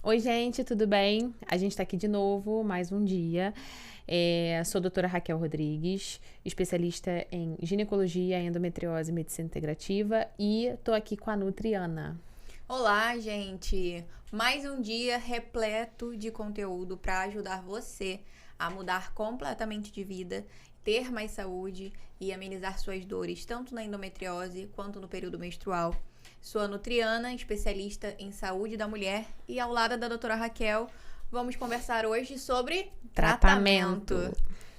Oi, gente, tudo bem? A gente tá aqui de novo, mais um dia. Sou a doutora Raquel Rodrigues, especialista em ginecologia, endometriose e medicina integrativa, e tô aqui com a Nutriana. Olá, gente! Mais um dia repleto de conteúdo para ajudar você a mudar completamente de vida, ter mais saúde e amenizar suas dores, tanto na endometriose quanto no período menstrual. Sou a Nutriana, especialista em saúde da mulher, e ao lado da doutora Raquel, vamos conversar hoje sobre tratamento.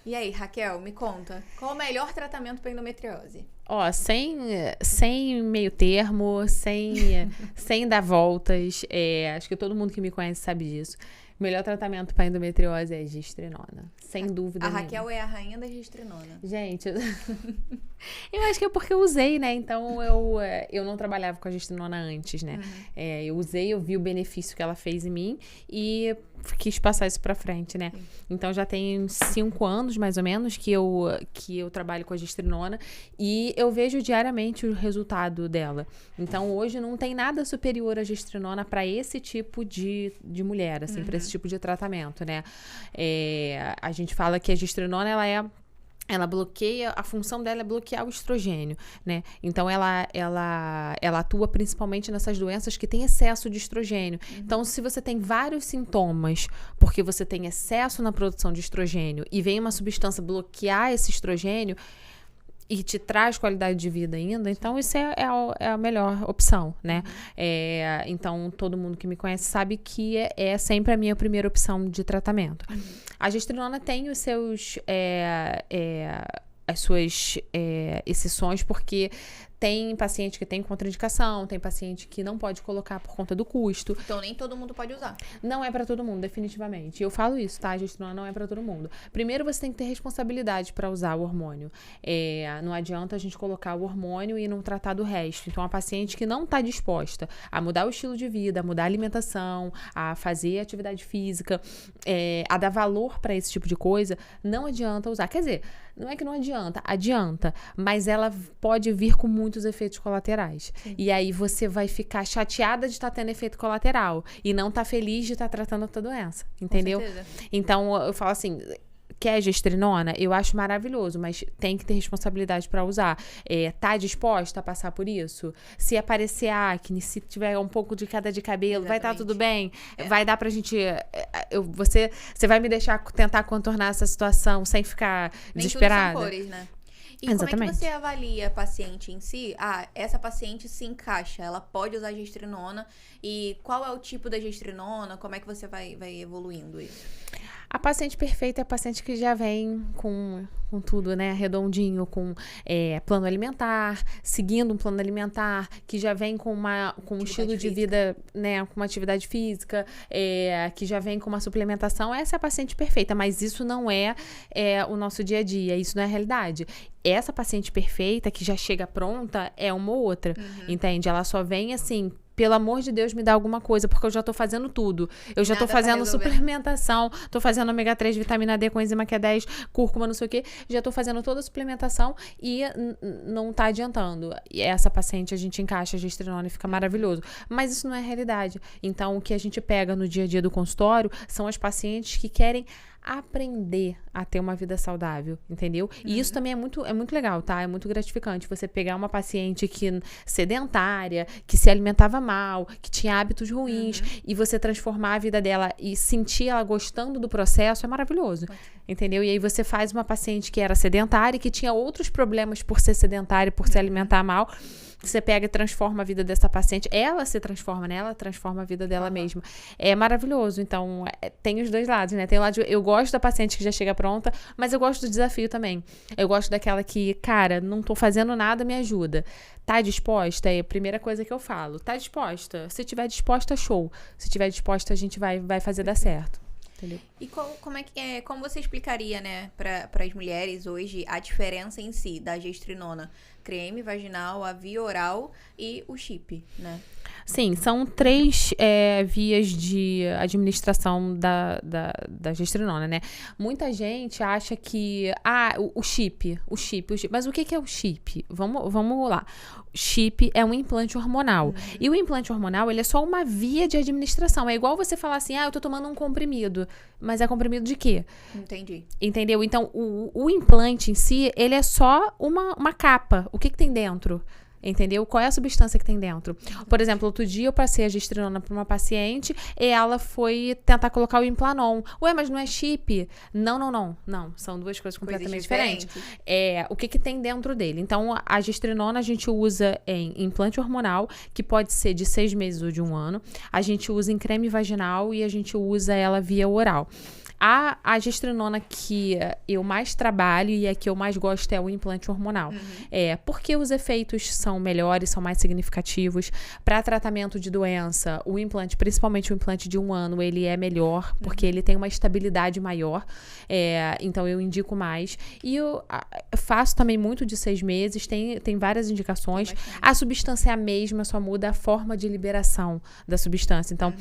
E aí, Raquel, me conta, qual o melhor tratamento para endometriose? Ó, sem meio termo, sem dar voltas, acho que todo mundo que me conhece sabe disso. O melhor tratamento para endometriose é gestrinona, sem dúvida nenhuma. A Raquel é a rainha da gestrinona. Gente, eu acho que é porque eu usei, né? Então, eu não trabalhava com a gestrinona antes, né? Eu usei, eu vi o benefício que ela fez em mim e quis passar isso pra frente, né? Sim. Então, já tem 5 anos, mais ou menos, que eu trabalho com a gestrinona e eu vejo diariamente o resultado dela. Então, hoje não tem nada superior à gestrinona para esse tipo de mulher, assim, para esse tipo de tratamento, né? A gente fala que a gestrinona, ela bloqueia, a função dela é bloquear o estrogênio, né? Então, ela atua principalmente nessas doenças que têm excesso de estrogênio. Então, se você tem vários sintomas, porque você tem excesso na produção de estrogênio e vem uma substância bloquear esse estrogênio e te traz qualidade de vida ainda, então isso é a melhor opção, né? Então, todo mundo que me conhece sabe que é sempre a minha primeira opção de tratamento. A gestrinona tem os seus... as suas exceções, porque tem paciente que tem contraindicação, tem paciente que não pode colocar por conta do custo. Então, nem todo mundo pode usar. Não é pra todo mundo, definitivamente. Eu falo isso, tá? A gestrinona não é pra todo mundo. Primeiro, você tem que ter responsabilidade pra usar o hormônio. Não adianta a gente colocar o hormônio e não tratar do resto. Então, a paciente que não tá disposta a mudar o estilo de vida, a mudar a alimentação, a fazer atividade física, a dar valor pra esse tipo de coisa, não adianta usar. Quer dizer, não é que não adianta, mas ela pode vir com muitos efeitos colaterais. Sim. E aí você vai ficar chateada de estar tendo efeito colateral e não estar feliz de estar tratando a tua doença, entendeu? Com certeza. Então, eu falo assim, quer gestrinona? Eu acho maravilhoso, mas tem que ter responsabilidade para usar. Tá disposta a passar por isso? Se aparecer acne, se tiver um pouco de queda de cabelo, vai estar tudo bem? Vai dar pra gente... Você vai me deixar tentar contornar essa situação sem ficar desesperada? Nem tudo são cores, né? E Exatamente. Como é que você avalia a paciente em si? Essa paciente se encaixa, ela pode usar gestrinona. E qual é o tipo da gestrinona? Como é que você vai evoluindo isso? A paciente perfeita é a paciente que já vem com tudo, né, redondinho, com plano alimentar, seguindo um plano alimentar, que já vem com um estilo de vida, né, com uma atividade física, que já vem com uma suplementação. Essa é a paciente perfeita, mas isso não é o nosso dia a dia, isso não é a realidade. Essa paciente perfeita, que já chega pronta, é uma ou outra, entende? Ela só vem assim... Pelo amor de Deus, me dá alguma coisa, porque eu já tô fazendo tudo. Eu já tô fazendo suplementação, tô fazendo ômega 3, vitamina D com enzima Q10, cúrcuma, não sei o quê. Já tô fazendo toda a suplementação e não tá adiantando. E essa paciente a gente encaixa a gestrinona e fica maravilhoso. Mas isso não é a realidade. Então, o que a gente pega no dia a dia do consultório são as pacientes que querem aprender a ter uma vida saudável, entendeu? E isso também é muito legal, tá? É muito gratificante você pegar uma paciente sedentária, que se alimentava mal, que tinha hábitos ruins, e você transformar a vida dela e sentir ela gostando do processo, é maravilhoso, entendeu? E aí você faz uma paciente que era sedentária e que tinha outros problemas por ser sedentária, por se alimentar mal. Você pega e transforma a vida dessa paciente. Ela se transforma, né? Ela transforma a vida dela mesma. É maravilhoso. Então, tem os dois lados, né? Tem o lado eu gosto da paciente que já chega pronta, mas eu gosto do desafio também. Eu gosto daquela que, cara, não tô fazendo nada, me ajuda. Tá disposta? É a primeira coisa que eu falo. Tá disposta? Se tiver disposta, show. Se tiver disposta, a gente vai fazer dar certo. Entendeu? E como você explicaria, né, para as mulheres hoje a diferença em si da gestrinona creme vaginal, a via oral e o chip, né? Sim, são 3 vias de administração da gestrinona, né? Muita gente acha que... o chip. Mas o que é o chip? Vamos lá. Chip é um implante hormonal. E o implante hormonal, ele é só uma via de administração. É igual você falar assim, eu tô tomando um comprimido. Mas é comprimido de quê? Entendi. Entendeu? Então, o implante em si, ele é só uma capa. O que tem dentro? Entendeu? Qual é a substância que tem dentro? Por exemplo, outro dia eu passei a gestrinona para uma paciente e ela foi tentar colocar o Implanon. Ué, mas não é chip? Não. São 2 coisas completamente diferentes. O que tem dentro dele? Então, a gestrinona a gente usa em implante hormonal, que pode ser de 6 meses ou de 1 ano. A gente usa em creme vaginal e a gente usa ela via oral. A gestrinona que eu mais trabalho e a que eu mais gosto é o implante hormonal. Porque os efeitos são melhores, são mais significativos. Para tratamento de doença, o implante, principalmente o implante de 1 ano, ele é melhor, porque ele tem uma estabilidade maior. Então, eu indico mais. E eu faço também muito de 6 meses, tem várias indicações. A substância é a mesma, só muda a forma de liberação da substância. Então,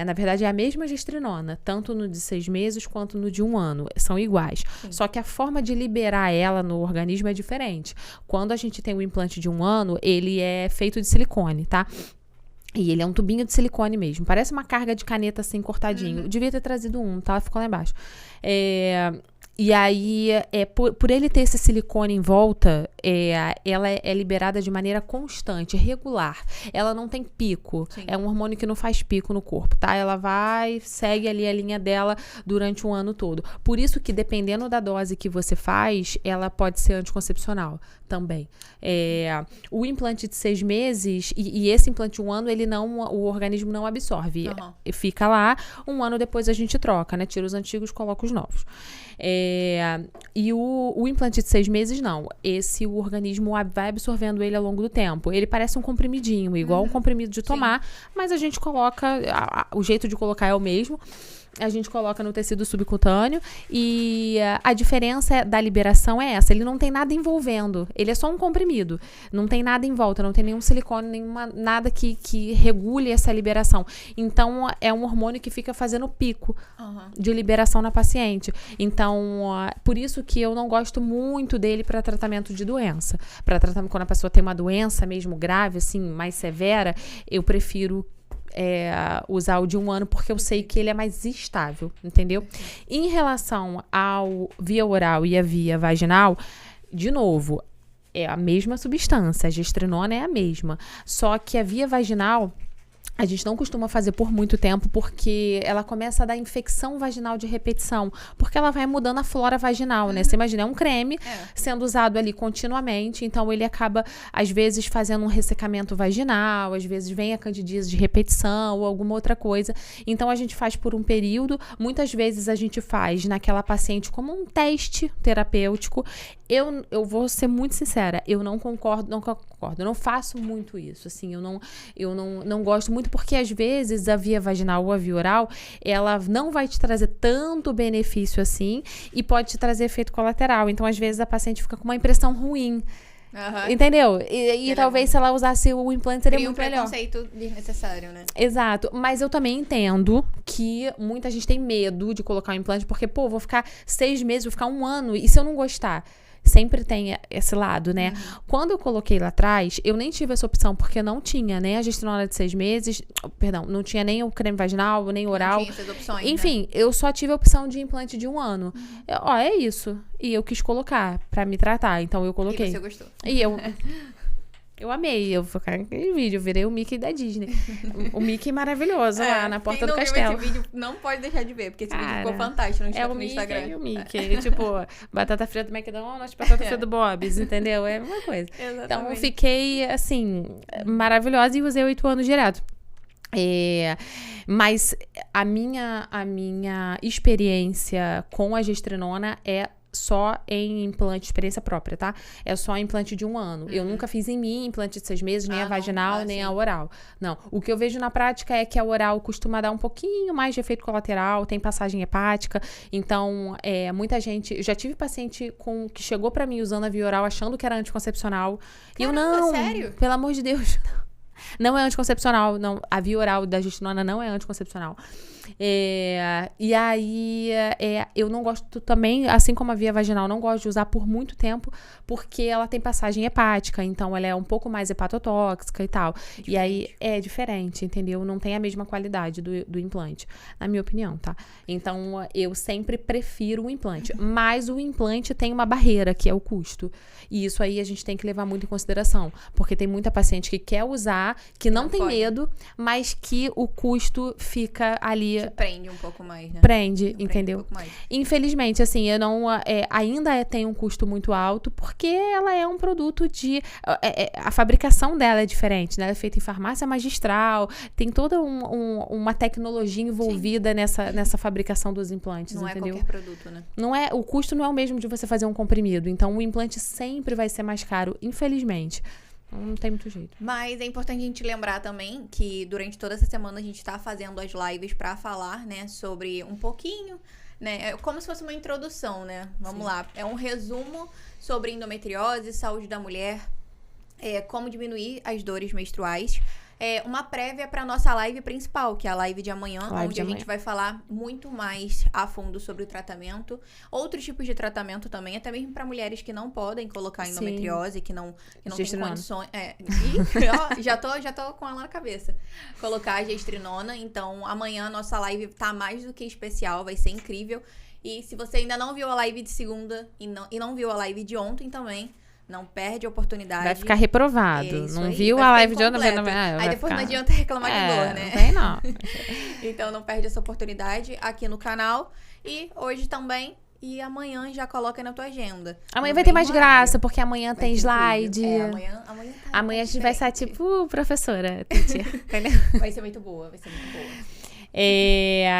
na verdade, é a mesma gestrinona, tanto no de 6 meses quanto no de 1 ano. São iguais. Sim. Só que a forma de liberar ela no organismo é diferente. Quando a gente tem o implante de 1 ano, ele é feito de silicone, tá? E ele é um tubinho de silicone mesmo. Parece uma carga de caneta assim, cortadinho. Eu devia ter trazido um, tá? Ficou lá embaixo. E aí, por ele ter esse silicone em volta, ela é liberada de maneira constante, regular. Ela não tem pico. Sim. É um hormônio que não faz pico no corpo, tá? Ela segue ali a linha dela durante 1 ano todo. Por isso que, dependendo da dose que você faz, ela pode ser anticoncepcional também. O implante de 6 meses e esse implante de 1 ano, o organismo não absorve. Fica lá, 1 ano depois a gente troca, né? Tira os antigos, coloca os novos. E o implante de 6 meses, não. O organismo vai absorvendo ele ao longo do tempo. Ele parece um comprimidinho, igual um comprimido de tomar, mas a gente coloca, o jeito de colocar é o mesmo. A gente coloca no tecido subcutâneo e a diferença da liberação é essa. Ele não tem nada envolvendo. Ele é só um comprimido. Não tem nada em volta. Não tem nenhum silicone, nada que regule essa liberação. Então, é um hormônio que fica fazendo pico de liberação na paciente. Então, por isso que eu não gosto muito dele para tratamento de doença. Para tratamento quando a pessoa tem uma doença mesmo grave, assim, mais severa, eu prefiro usar o de 1 ano, porque eu sei que ele é mais estável, entendeu? Em relação ao via oral e a via vaginal, de novo, é a mesma substância, a gestrinona é a mesma, só que a via vaginal a gente não costuma fazer por muito tempo, porque ela começa a dar infecção vaginal de repetição, porque ela vai mudando a flora vaginal, né? Você imagina, é um creme sendo usado ali continuamente, então ele acaba, às vezes, fazendo um ressecamento vaginal, às vezes vem a candidíase de repetição ou alguma outra coisa. Então, a gente faz por um período, muitas vezes a gente faz naquela paciente como um teste terapêutico. Eu vou ser muito sincera, eu não concordo, eu não faço muito isso, assim, eu não gosto muito, porque às vezes a via vaginal ou a via oral, ela não vai te trazer tanto benefício assim e pode te trazer efeito colateral, então às vezes a paciente fica com uma impressão ruim, entendeu? E talvez se ela usasse o implante seria muito melhor. Um preconceito desnecessário, né? Exato, mas eu também entendo que muita gente tem medo de colocar o implante, porque, vou ficar 6 meses, vou ficar 1 ano, e se eu não gostar? Sempre tem esse lado, né? Quando eu coloquei lá atrás, eu nem tive essa opção, porque não tinha nem a gestrinona de 6 meses, não tinha nem o creme vaginal, nem o oral. Não tinha essas opções, enfim, eu só tive a opção de implante de 1 ano. É isso. E eu quis colocar pra me tratar, então eu coloquei. E você gostou? E eu amei, eu vou ficar naquele vídeo, eu virei o Mickey da Disney. O Mickey maravilhoso lá na porta do castelo. Quem não viu esse vídeo não pode deixar de ver, porque esse vídeo ficou fantástico no Instagram. É o Mickey, tipo, batata frita do McDonald's, batata frita do Bob's, entendeu? É a mesma coisa. Exatamente. Então, eu fiquei, assim, maravilhosa e usei 8 anos direto. Mas a minha experiência com a gestrinona é só em implante, experiência própria, tá? É só implante de 1 ano. Eu nunca fiz em mim implante de 6 meses, nem a vaginal, nem a oral. Não. O que eu vejo na prática é que a oral costuma dar um pouquinho mais de efeito colateral, tem passagem hepática. Então, muita gente... Eu já tive paciente que chegou pra mim usando a via oral achando que era anticoncepcional. Caramba, e eu, não, sério? pelo amor de Deus, não é anticoncepcional. Não. A via oral da gestrinona não é anticoncepcional. E aí, eu não gosto também, assim como a via vaginal, não gosto de usar por muito tempo, porque ela tem passagem hepática, então ela é um pouco mais hepatotóxica e tal. E aí, é diferente, entendeu? Não tem a mesma qualidade do implante, na minha opinião, tá? Então, eu sempre prefiro o implante. Mas o implante tem uma barreira, que é o custo. E isso aí a gente tem que levar muito em consideração, porque tem muita paciente que quer usar, que não tem medo, mas que o custo fica ali... Te prende um pouco mais, né? Prende, entendeu? Um pouco mais. Infelizmente, assim, eu não... ainda tem um custo muito alto, porque ela é um produto de... a fabricação dela é diferente, né? Ela é feita em farmácia magistral, tem toda uma tecnologia envolvida nessa fabricação dos implantes, não entendeu? Não é qualquer produto, né? O custo não é o mesmo de você fazer um comprimido. Então, o implante sempre vai ser mais caro, infelizmente. Não tem muito jeito. Mas é importante a gente lembrar também que durante toda essa semana a gente tá fazendo as lives pra falar, né, sobre um pouquinho, né, é como se fosse uma introdução, né? Vamos lá. É um resumo sobre endometriose, saúde da mulher, como diminuir as dores menstruais. Uma prévia para nossa live principal, que é a live de amanhã, onde a gente vai falar muito mais a fundo sobre o tratamento, outros tipos de tratamento também, até mesmo para mulheres que não podem colocar endometriose, que não tem condições. Já tô com ela na cabeça. Colocar a gestrinona. Então, amanhã a nossa live tá mais do que especial, vai ser incrível. E se você ainda não viu a live de segunda e não viu a live de ontem também, não perde a oportunidade. Vai ficar reprovado. Não viu a live de ontem? Aí depois não adianta reclamar de dor, né? Não tem, não. Então não perde essa oportunidade aqui no canal. E hoje também. E amanhã já coloca na tua agenda. Amanhã vai ter mais graça, porque amanhã tem slide. Amanhã a gente vai estar tipo, professora. Vai ser muito boa, vai ser muito boa.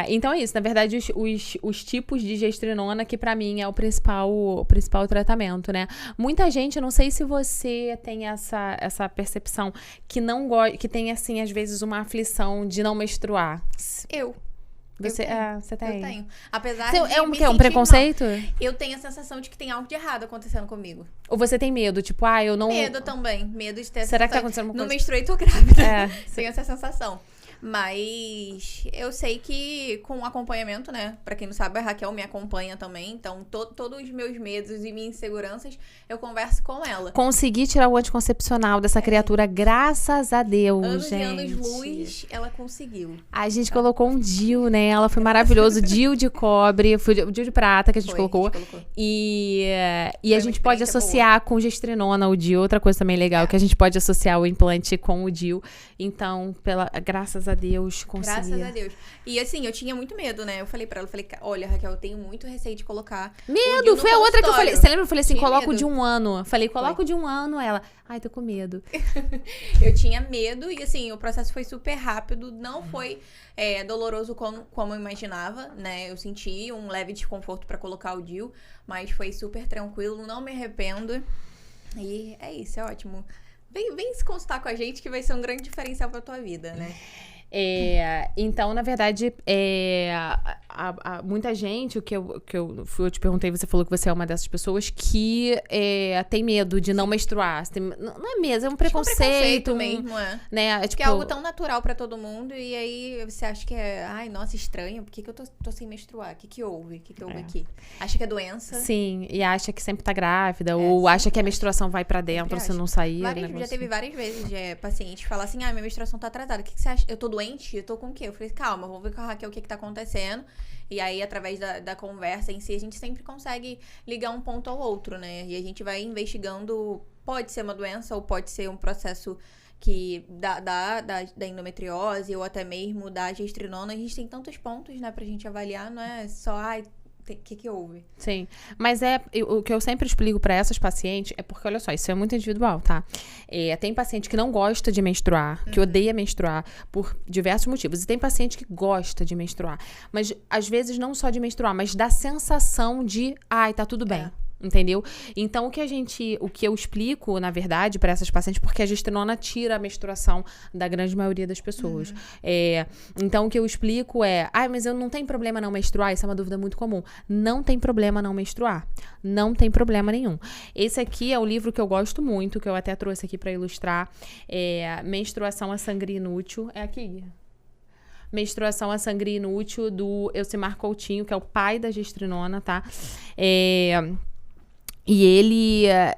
Então é isso, na verdade os tipos de gestrinona que pra mim é o principal tratamento, né? Muita gente, eu não sei se você tem essa percepção, que tem assim às vezes uma aflição de não menstruar. Você tem? Eu tenho. Apesar de um preconceito? Mal, eu tenho a sensação de que tem algo de errado acontecendo comigo. Ou você tem medo? Tipo, eu não... Medo também. Medo de ter Será que tá acontecendo uma coisa? Não menstruei, tô grávida. Tenho essa sensação. Mas eu sei que com acompanhamento, né? Pra quem não sabe, a Raquel me acompanha também. Então, todos os meus medos e minhas inseguranças, eu converso com ela. Consegui tirar o anticoncepcional dessa criatura, graças a Deus, anos gente. Anos e anos-luz, ela conseguiu. A gente colocou um DIU nela, foi maravilhoso. DIU de cobre, foi o DIU de prata que a gente colocou. E a gente pode associar com gestrinona o DIU. Outra coisa também legal, que a gente pode associar o implante com o DIU. Então, graças a Deus, consegui. Graças a Deus. E assim, eu tinha muito medo, né? Eu falei pra ela, olha, Raquel, eu tenho muito receio de colocar. Medo! Foi a outra que eu falei. Você lembra? Eu falei assim, coloca o de 1 ano. Falei, coloca o de 1 ano. Ela, ai, tô com medo. Eu tinha medo e assim, o processo foi super rápido. Não foi doloroso como eu imaginava, né? Eu senti um leve desconforto pra colocar o DIU, mas foi super tranquilo, não me arrependo. E é isso, é ótimo. Vem se consultar com a gente que vai ser um grande diferencial pra tua vida, né? Então, na verdade, muita gente, eu te perguntei, você falou que você é uma dessas pessoas que tem medo de não menstruar. Não é medo, é um preconceito. Mesmo, né? Que é algo tão natural pra todo mundo, e aí você acha que ai, nossa, estranho, por que eu tô sem menstruar? O que houve? O que houve aqui? Acha que é doença? Sim, e acha que sempre tá grávida, ou acha que a menstruação vai pra dentro se não sair. Já teve várias vezes paciente falar assim, minha menstruação tá atrasada, o que você acha? Eu tô doente? Eu tô com o quê? Eu falei, calma, vamos ver com a Raquel o que tá acontecendo. E aí, através da conversa em si, a gente sempre consegue ligar um ponto ao outro, né? E a gente vai investigando, pode ser uma doença ou pode ser um processo que da endometriose ou até mesmo da gestrinona. A gente tem tantos pontos, né, pra gente avaliar, não é só, que houve? Sim, mas o que eu sempre explico para essas pacientes é porque, olha só, isso é muito individual, tá? Tem paciente que não gosta de menstruar, que odeia menstruar por diversos motivos. E tem paciente que gosta de menstruar. Mas, às vezes, não só de menstruar, mas da sensação de, ai, tá tudo bem. Entendeu? Então, o que eu explico, na verdade, para essas pacientes, porque a gestrinona tira a menstruação da grande maioria das pessoas. Então, o que eu explico é, mas eu não tenho problema não menstruar? Isso é uma dúvida muito comum. Não tem problema não menstruar. Não tem problema nenhum. Esse aqui é o livro que eu gosto muito, que eu até trouxe aqui para ilustrar. Menstruação a Sangria Inútil. É aqui, Menstruação a Sangria Inútil, do Elcimar Coutinho, que é o pai da gestrinona, tá? E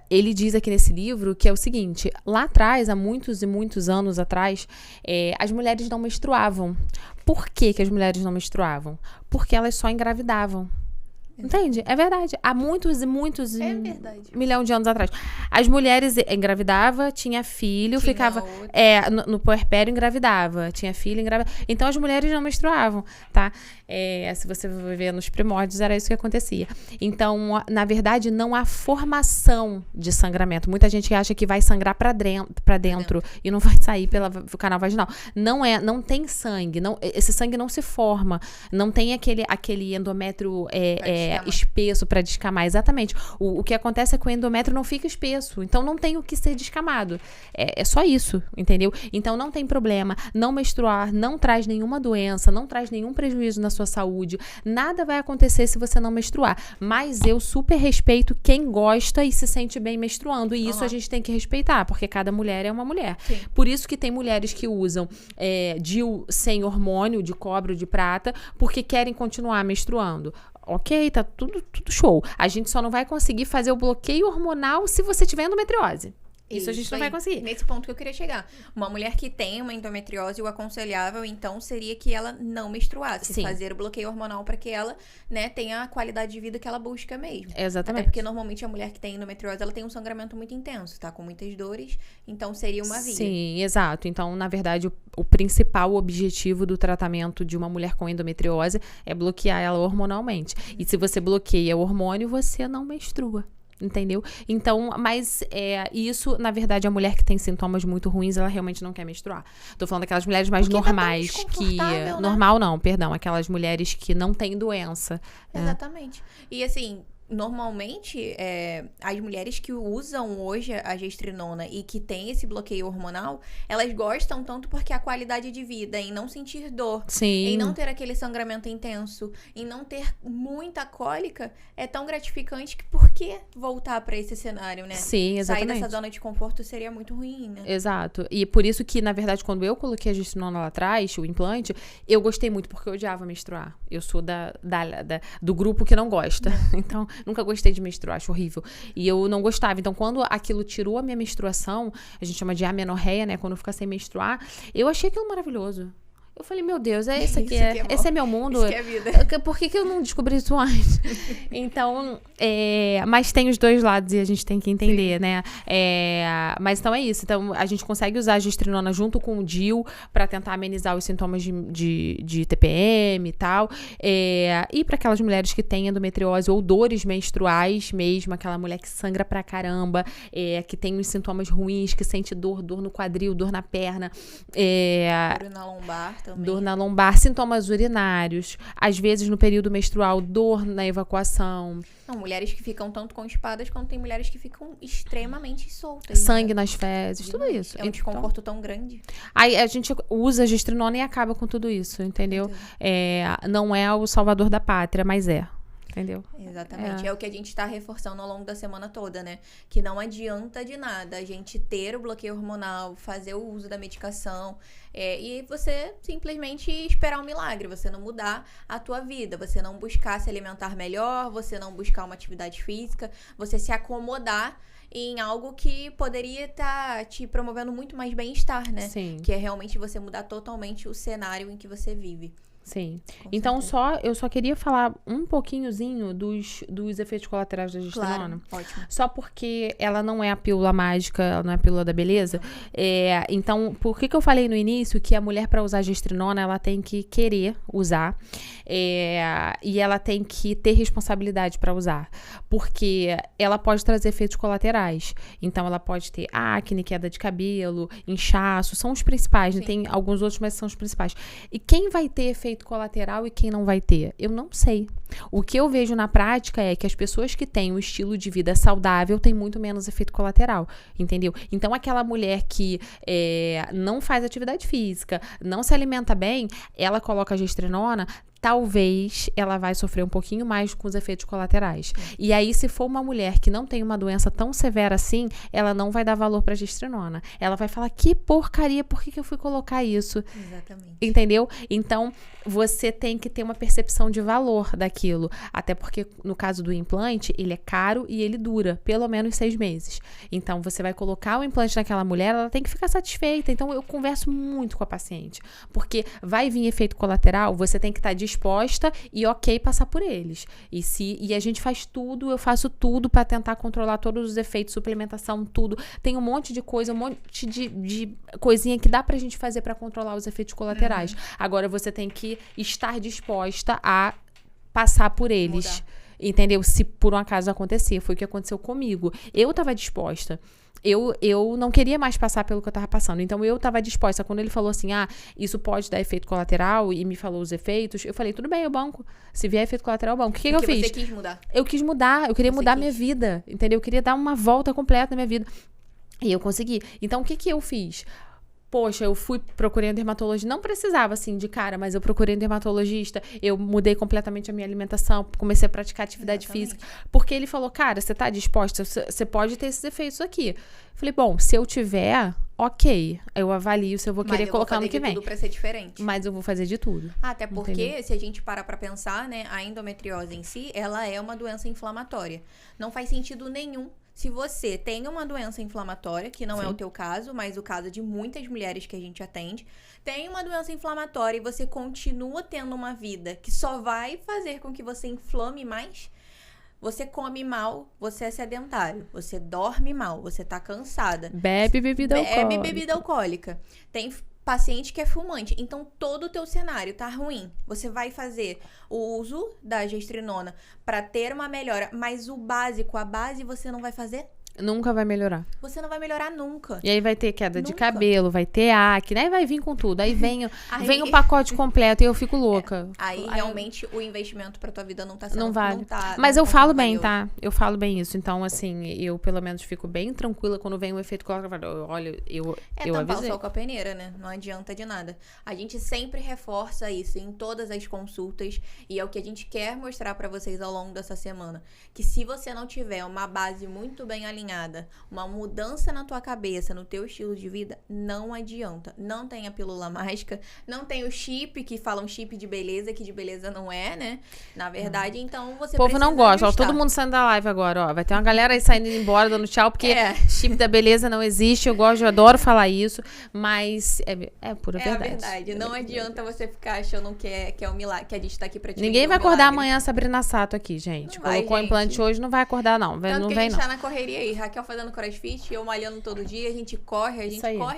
ele diz aqui nesse livro que é o seguinte, lá atrás, há muitos e muitos anos atrás, as mulheres não menstruavam. Por que as mulheres não menstruavam? Porque elas só engravidavam. Entende? É verdade. Há muitos e muitos milhão de anos atrás. As mulheres engravidavam, tinha filho, ficava no puerpério, engravidava. Tinha filho, engravidava. Então, as mulheres não menstruavam, tá? Se você ver nos primórdios, era isso que acontecia. Então, na verdade, não há formação de sangramento. Muita gente acha que vai sangrar pra dentro e não vai sair pelo canal vaginal. Não tem sangue. Esse sangue não se forma. Não tem aquele endométrio espesso para descamar. Exatamente. O que acontece é que o endométrio não fica espesso. Então, não tem o que ser descamado. É só isso, entendeu? Então, não tem problema. Não menstruar não traz nenhuma doença, não traz nenhum prejuízo na sua saúde. Nada vai acontecer se você não menstruar. Mas eu super respeito quem gosta e se sente bem menstruando. E isso a gente tem que respeitar, porque cada mulher é uma mulher. Sim. Por isso que tem mulheres que usam DIU sem hormônio, de cobre ou de prata, porque querem continuar menstruando. Ok, tá tudo show. A gente só não vai conseguir fazer o bloqueio hormonal se você tiver endometriose. Isso a gente não vai conseguir. Nesse ponto que eu queria chegar. Uma mulher que tem uma endometriose, o aconselhável, então, seria que ela não menstruasse. Sim. Fazer o bloqueio hormonal para que ela, tenha a qualidade de vida que ela busca mesmo. Exatamente. Até porque, normalmente, a mulher que tem endometriose, ela tem um sangramento muito intenso, tá? Com muitas dores. Então, seria uma via. Sim, exato. Então, na verdade, o principal objetivo do tratamento de uma mulher com endometriose é bloquear ela hormonalmente. E se você bloqueia o hormônio, você não menstrua. Entendeu? Então, mas isso, na verdade, a mulher que tem sintomas muito ruins, ela realmente não quer menstruar. Tô falando daquelas mulheres mais normais que... Né? Normal não, perdão. Aquelas mulheres que não têm doença. Exatamente. E assim... Normalmente, as mulheres que usam hoje a gestrinona e que tem esse bloqueio hormonal, elas gostam tanto porque a qualidade de vida, em não sentir dor, Sim. em não ter aquele sangramento intenso, em não ter muita cólica, é tão gratificante que por que voltar pra esse cenário, né? Sim, exatamente. Sair dessa zona de conforto seria muito ruim, né? Exato. E por isso que, na verdade, quando eu coloquei a gestrinona lá atrás, o implante, eu gostei muito porque eu odiava menstruar. Eu sou do grupo que não gosta. Então, nunca gostei de menstruar, acho horrível. E eu não gostava. Então, quando aquilo tirou a minha menstruação, a gente chama de amenorreia, né? Quando fica sem menstruar, eu achei aquilo maravilhoso. Eu falei, meu Deus, esse aqui esse é meu mundo. Isso que é vida. Por que eu não descobri isso antes? Então, mas tem os dois lados e a gente tem que entender, Sim. né? Mas então é isso. Então, a gente consegue usar a gestrinona junto com o DIU para tentar amenizar os sintomas de TPM e tal. E para aquelas mulheres que têm endometriose ou dores menstruais mesmo, aquela mulher que sangra pra caramba, que tem uns sintomas ruins, que sente dor no quadril, dor na perna. Dor na lombar também. Dor na lombar, sintomas urinários, às vezes no período menstrual, dor na evacuação. Não, mulheres que ficam tanto constipadas, quanto tem mulheres que ficam extremamente soltas. Sangue né? nas fezes, tudo isso. É um desconforto tão grande. Aí a gente usa a gestrinona e acaba com tudo isso, entendeu? Não é o salvador da pátria, mas entendeu? Exatamente. É o que a gente está reforçando ao longo da semana toda, né? Que não adianta de nada a gente ter o bloqueio hormonal, fazer o uso da medicação e você simplesmente esperar um milagre, você não mudar a tua vida, você não buscar se alimentar melhor, você não buscar uma atividade física, você se acomodar em algo que poderia estar te promovendo muito mais bem-estar, né? Sim. Que é realmente você mudar totalmente o cenário em que você vive. Sim. Então, eu só queria falar um pouquinhozinho dos efeitos colaterais da gestrinona. Claro, ótimo. Só porque ela não é a pílula mágica, ela não é a pílula da beleza. Então, por que eu falei no início que a mulher, para usar gestrinona, ela tem que querer usar e ela tem que ter responsabilidade para usar. Porque ela pode trazer efeitos colaterais. Então, ela pode ter acne, queda de cabelo, inchaço, são os principais. Né? Tem alguns outros, mas são os principais. E quem vai ter efeito colateral e quem não vai ter? Eu não sei. O que eu vejo na prática é que as pessoas que têm um estilo de vida saudável têm muito menos efeito colateral, entendeu? Então, aquela mulher que não faz atividade física, não se alimenta bem, ela coloca a gestrinona, talvez ela vai sofrer um pouquinho mais com os efeitos colaterais. E aí, se for uma mulher que não tem uma doença tão severa assim, ela não vai dar valor pra gestrinona. Ela vai falar, que porcaria, por que eu fui colocar isso? Exatamente. Entendeu? Então, você tem que ter uma percepção de valor daquilo. Até porque, no caso do implante, ele é caro e ele dura pelo menos 6 meses. Então, você vai colocar o implante naquela mulher, ela tem que ficar satisfeita. Então, eu converso muito com a paciente. Porque vai vir efeito colateral, você tem que estar disposta e passar por eles. E a gente faz tudo, eu faço tudo para tentar controlar todos os efeitos, suplementação, tudo. Tem um monte de coisa, um monte de coisinha que dá pra gente fazer para controlar os efeitos colaterais. Agora, você tem que estar disposta a passar por eles. Mudar. Entendeu? Se por um acaso acontecer. Foi o que aconteceu comigo. Eu tava disposta. Eu não queria mais passar pelo que eu tava passando. Então, eu tava disposta. Quando ele falou assim, isso pode dar efeito colateral, e me falou os efeitos, eu falei, tudo bem, eu banco. Se vier efeito colateral, eu banco. O que eu fiz? Você quis mudar. Eu quis mudar. Eu queria mudar minha vida. Entendeu? Eu queria dar uma volta completa na minha vida. E eu consegui. Então, o que eu fiz? Poxa, eu procurei um dermatologista, não precisava assim de cara, mas eu procurei um dermatologista, eu mudei completamente a minha alimentação, comecei a praticar atividade física, porque ele falou, cara, você tá disposta? Você pode ter esses efeitos aqui. Falei, bom, se eu tiver, ok, eu avalio se eu vou querer colocar no que vem. Mas eu vou fazer de tudo pra ser diferente. Mas eu vou fazer de tudo. Até porque, se a gente parar pra pensar, né, a endometriose em si, ela é uma doença inflamatória. Não faz sentido nenhum se você tem uma doença inflamatória, que não é o teu caso, mas o caso de muitas mulheres que a gente atende, tem uma doença inflamatória e você continua tendo uma vida que só vai fazer com que você inflame mais, você come mal, você é sedentário, você dorme mal, você tá cansada. Bebe bebida alcoólica. Tem paciente que é fumante. Então, todo o teu cenário tá ruim. Você vai fazer o uso da gestrinona para ter uma melhora, mas o básico, a base, você não vai fazer? Nunca vai melhorar. Você não vai melhorar nunca. E aí vai ter queda de cabelo, vai ter acne, aí vai vir com tudo. Aí vem o pacote completo e eu fico louca. Aí realmente o investimento pra tua vida não tá sendo... Não vale. Não tá, mas não eu tá falo bem, tá? Eu falo bem isso. Então, assim, eu pelo menos fico bem tranquila quando vem um efeito colateral. Olha, eu tampar avisei. o sol com a peneira, né? Não adianta de nada. A gente sempre reforça isso em todas as consultas e é o que a gente quer mostrar pra vocês ao longo dessa semana. Que se você não tiver uma base muito bem alinhada, uma mudança na tua cabeça, no teu estilo de vida, não adianta. Não tem a pílula mágica, não tem o chip, que falam chip de beleza, que de beleza não é, né? Na verdade, então você O povo não gosta, ó, ajustar. todo mundo saindo da live agora, ó. Vai ter uma galera aí saindo embora, dando tchau, porque chip da beleza não existe. Eu adoro falar isso, mas é pura verdade. É a verdade. Não adianta você ficar achando que é um milagre, que a gente tá aqui pra te Ninguém vai acordar amanhã Sabrina Sato aqui, gente. Colocou o implante hoje, não vai acordar, não. Tanto não que vem, a gente não. tá na correria aí. Raquel fazendo crossfit, eu malhando todo dia, a gente corre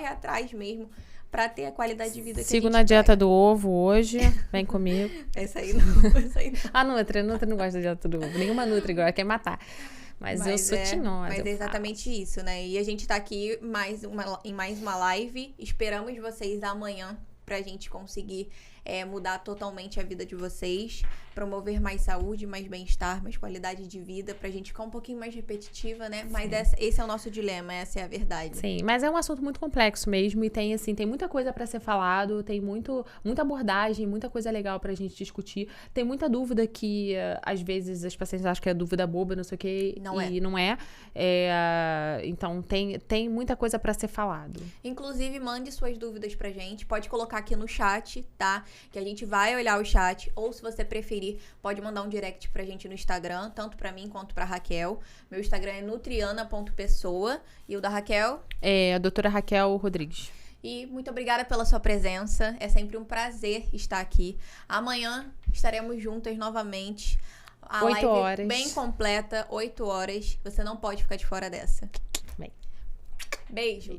atrás mesmo pra ter a qualidade de vida que Sigo a gente na dieta do ovo hoje, vem comigo. Essa aí não. A Nutri não gosta da dieta do ovo. Nenhuma Nutri agora quer matar. Mas eu sou tinhosa. Mas é exatamente isso, né? E a gente tá aqui em mais uma live. Esperamos vocês amanhã pra gente conseguir mudar totalmente a vida de vocês, promover mais saúde, mais bem-estar, mais qualidade de vida, pra gente ficar um pouquinho mais repetitiva, né? Mas esse é o nosso dilema, essa é a verdade. Sim, mas é um assunto muito complexo mesmo e tem muita coisa pra ser falado, tem muita abordagem, muita coisa legal pra gente discutir. Tem muita dúvida que, às vezes, as pacientes acham que é dúvida boba, não sei o quê, e não é. Então, tem muita coisa pra ser falado. Inclusive, mande suas dúvidas pra gente, pode colocar aqui no chat, tá? Que a gente vai olhar o chat, ou se você preferir, pode mandar um direct pra gente no Instagram, tanto pra mim quanto pra Raquel. Meu Instagram é nutriana.pessoa e o da Raquel? É a doutora Raquel Rodrigues. E muito obrigada pela sua presença. É sempre um prazer estar aqui. Amanhã estaremos juntas novamente. A 8 live horas. bem completa, 8 horas. Você não pode ficar de fora dessa. Bem. Beijo.